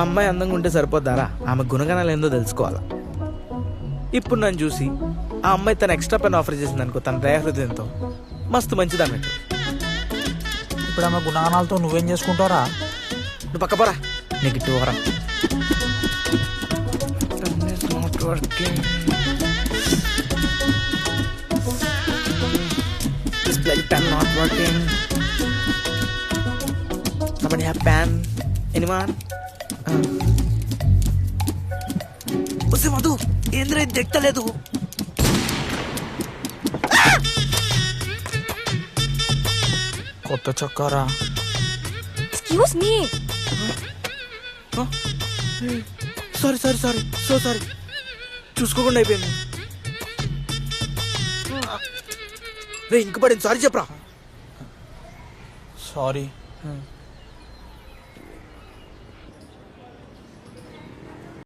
అమ్మాయి అందంగా ఉంటే సరిపోద్దారా, ఆమె గుణగణాలు ఏందో తెలుసుకోవాలా. ఇప్పుడు నన్ను చూసి ఆ అమ్మాయి తన ఎక్స్ట్రా పెన్ ఆఫర్ చేసింది అనుకో, తన దయ హృదయంతో మస్తు మంచిది అన్నట్టు. ఇప్పుడు ఆమె గుణగణాలతో నువ్వేం చేసుకుంటారా? నువ్వు పక్క పోరా, నెగిటివ్ వరా. Display pen not working. Somebody have pen? Anyone? ఉసి మధు, ఏంద్ర ఇది దిక్కలేదు. కొత్త చొక్కారా? Excuse me. Sorry sorry sorry, so sorry, చూసుకోకుండా అయిపోయింది. రే ఇంక పడింది, సారీ చెప్పరా. సారీ.